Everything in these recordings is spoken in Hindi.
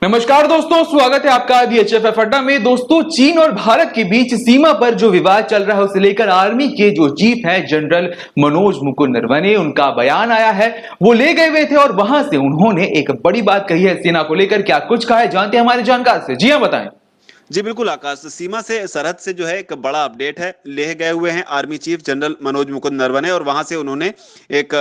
नमस्कार दोस्तों, स्वागत है आपका DHFF अड्डा में। दोस्तों, चीन और भारत के बीच सीमा पर जो विवाद चल रहा है उसे लेकर आर्मी के जो चीफ है जनरल मनोज मुकुंद नरवणे, उनका बयान आया है। वो ले गए हुए थे और वहां से उन्होंने एक बड़ी बात कही है सेना को लेकर। क्या कुछ कहा है जानते हैं हमारे जानकार से। जी हाँ, बताएं। जी बिल्कुल आकाश, सीमा से सरहद से जो है एक बड़ा अपडेट है। लेह गए हुए हैं army chief general Manoj Mukund Naravane और वहां से उन्होंने एक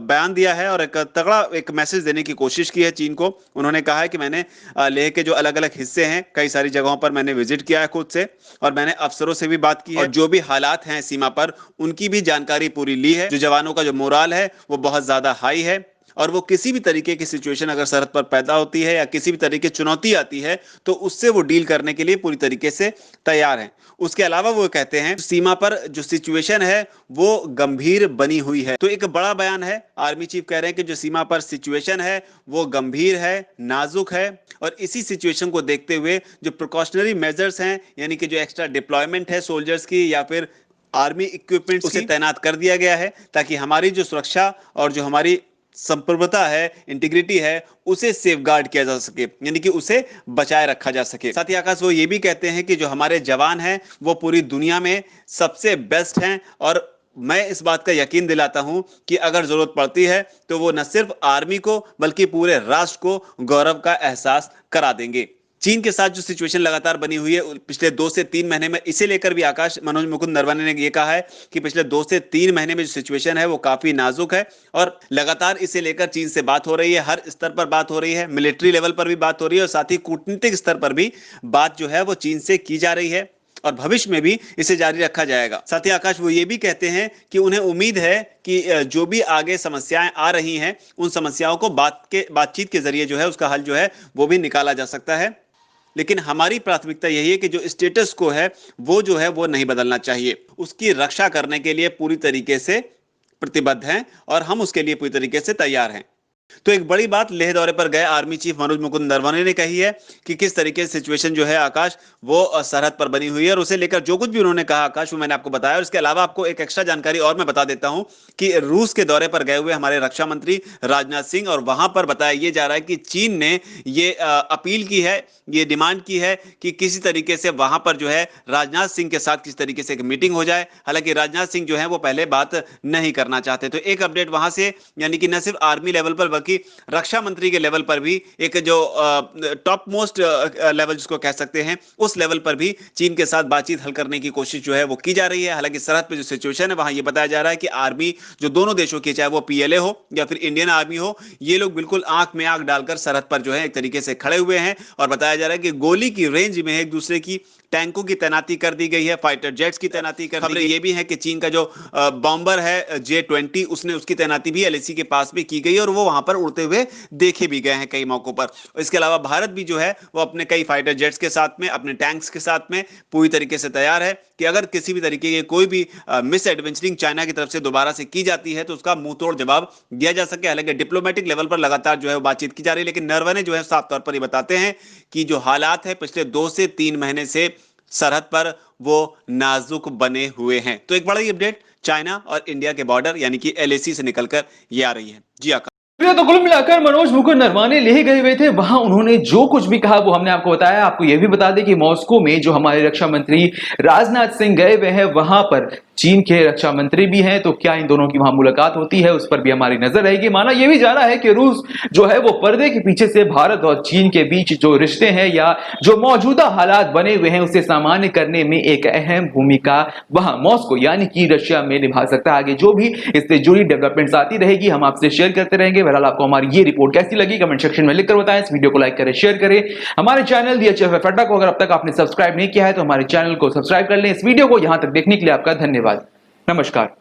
बयान दिया है और एक तगड़ा एक मैसेज देने की कोशिश की है चीन को। उन्होंने कहा है कि मैंने लेह के जो अलग अलग हिस्से हैं, कई सारी जगहों पर मैंने विजिट किया है खुद से और मैंने अफसरों से भी बात की है और जो भी हालात हैं सीमा पर उनकी भी जानकारी पूरी ली है। जो जवानों का जो मोराल है वो बहुत ज्यादा हाई है और वो किसी भी तरीके की सिचुएशन अगर सरहद पर पैदा होती है या किसी भी तरीके की चुनौती आती है तो उससे वो डील करने के लिए पूरी तरीके से तैयार हैं। उसके अलावा वो कहते हैं सीमा पर जो सिचुएशन है वो गंभीर बनी हुई है। तो एक बड़ा बयान है। आर्मी चीफ कह रहे हैं कि जो सीमा पर सिचुएशन है वो गंभीर है, नाजुक है और इसी सिचुएशन को देखते हुए जो प्रिकॉशनरी मेजर्स हैं, यानी कि जो एक्स्ट्रा डिप्लॉयमेंट है सोल्जर्स की या फिर आर्मी इक्विपमेंट उसे तैनात कर दिया गया है ताकि हमारी जो सुरक्षा और जो हमारी संप्रभुता है, इंटीग्रिटी है, उसे सेफगार्ड किया जा सके, यानी कि उसे बचाए रखा जा सके। साथ ही आकाश वो ये भी कहते हैं कि जो हमारे जवान हैं वो पूरी दुनिया में सबसे बेस्ट हैं और मैं इस बात का यकीन दिलाता हूं कि अगर जरूरत पड़ती है तो वो न सिर्फ आर्मी को बल्कि पूरे राष्ट्र को गौरव का एहसास करा देंगे। चीन के साथ जो सिचुएशन लगातार बनी हुई है पिछले 2 से 3 महीने में, इसे लेकर भी आकाश मनोज मुकुंद नरवणे ने यह कहा है कि पिछले 2 से 3 महीने में जो सिचुएशन है वो काफी नाजुक है और लगातार इसे लेकर चीन से बात हो रही है। हर स्तर पर बात हो रही है, मिलिट्री लेवल पर भी बात हो रही है और साथ ही कूटनीतिक स्तर पर भी बात जो है वो चीन से की जा रही है और भविष्य में भी इसे जारी रखा जाएगा। साथ ही आकाश वो ये भी कहते हैं कि उन्हें उम्मीद है कि जो भी आगे समस्याएं आ रही हैं उन समस्याओं को बातचीत के जरिए जो है उसका हल जो है वो भी निकाला जा सकता है। लेकिन हमारी प्राथमिकता यही है कि जो स्टेटस को है वो जो है वो नहीं बदलना चाहिए। उसकी रक्षा करने के लिए पूरी तरीके से प्रतिबद्ध हैं और हम उसके लिए पूरी तरीके से तैयार हैं। तो एक बड़ी बात लेह दौरे पर गए आर्मी चीफ मनोज मुकुंद नरवणे ने कही है कि किस तरीके से सिचुएशन जो है आकाश वो सरहद पर बनी हुई है और उसे लेकर जो कुछ भी उन्होंने कहा आकाश वो मैंने आपको बताया। और इसके अलावा आपको एक एक्स्ट्रा जानकारी और मैं बता देता हूं कि रूस के दौरे पर गए हुए हमारे रक्षा मंत्री राजनाथ सिंह और वहां पर बताया यह जा रहा है कि चीन ने ये अपील की है, ये डिमांड की है कि किसी तरीके से वहां पर जो है राजनाथ सिंह के साथ किस तरीके से एक मीटिंग हो जाए। हालांकि राजनाथ सिंह जो है वो पहले बात नहीं करना चाहते। तो एक अपडेट वहां से, यानी कि न सिर्फ आर्मी लेवल पर कि रक्षा मंत्री के लेवल पर भी एक जो टॉप मोस्ट लेवल जिसको कह सकते हैं उस लेवल पर भी चीन के साथ बातचीत हल करने की कोशिश जो है वो की जा रही है। हालांकि सरहद पे जो सिचुएशन है वहां ये बताया जा रहा है कि आर्मी जो दोनों देशों की, चाहे वो पीएलए हो या फिर इंडियन आर्मी हो, ये लोग बिल्कुल आंख में आंख डालकर सरहद पर जो है एक तरीके से खड़े हुए हैं और बताया जा रहा है कि गोली की रेंज में एक दूसरे की टैंकों की तैनाती कर दी गई है, फाइटर जेट्स की तैनाती कर दी गई है। ये भी है कि चीन का जो बॉम्बर है J-20 उसकी तैनाती भी LAC के पास भी की गई और वो वहां पर उड़ते हुए देखे भी गए हैं कई मौकों पर। इसके अलावा भारत भी जो है वो अपने कई फाइटर जेट्स के साथ में, अपने टैंक्स के साथ में पूरी तरीके से तैयार है कि अगर किसी भी तरीके की कोई भी मिस एडवेंचरिंग चाइना की तरफ से दोबारा से की जाती है तो उसका मुंह तोड़ जवाब दिया जा सके। हालांकि डिप्लोमेटिक लेवल पर लगातार जो है वो बातचीत की जा रही है, लेकिन नरवणे जो है साफ तौर पर ये बताते हैं कि जो हालात है पिछले 2 से 3 महीने से सरहद पर वो नाजुक बने हुए हैं। तो एक बड़ी अपडेट चाइना और इंडिया के बॉर्डर यानी कि LAC से निकलकर ये आ रही है। जी आकाश। तो कुल मिलाकर मनोज मुकुंद नरवणे ले गए हुए थे, वहां उन्होंने जो कुछ भी कहा वो हमने आपको बताया। आपको यह भी बता दें कि मॉस्को में जो हमारे रक्षा मंत्री राजनाथ सिंह गए हुए हैं वहां पर चीन के रक्षा मंत्री भी हैं। तो क्या इन दोनों की वहां मुलाकात होती है उस पर भी हमारी नजर रहेगी। माना यह भी जा रहा है कि रूस जो है वो पर्दे के पीछे से भारत और चीन के बीच जो रिश्ते हैं या जो मौजूदा हालात बने हुए हैं उसे सामान्य करने में एक अहम भूमिका वहां मॉस्को यानी कि रशिया में निभा सकता है। आगे जो भी इससे जुड़ी डेवलपमेंट्स आती रहेगी हम आपसे शेयर करते रहेंगे। बहरहाल आपको हमारी ये रिपोर्ट कैसी लगी कमेंट सेक्शन में लिखकर बताएं। इस वीडियो को लाइक करें, शेयर करें। हमारे चैनल DHFF अड्डा को अगर अब तक आपने सब्सक्राइब नहीं किया है तो हमारे चैनल को सब्सक्राइब कर लें। इस वीडियो को यहां तक देखने के लिए आपका धन्यवाद। नमस्कार।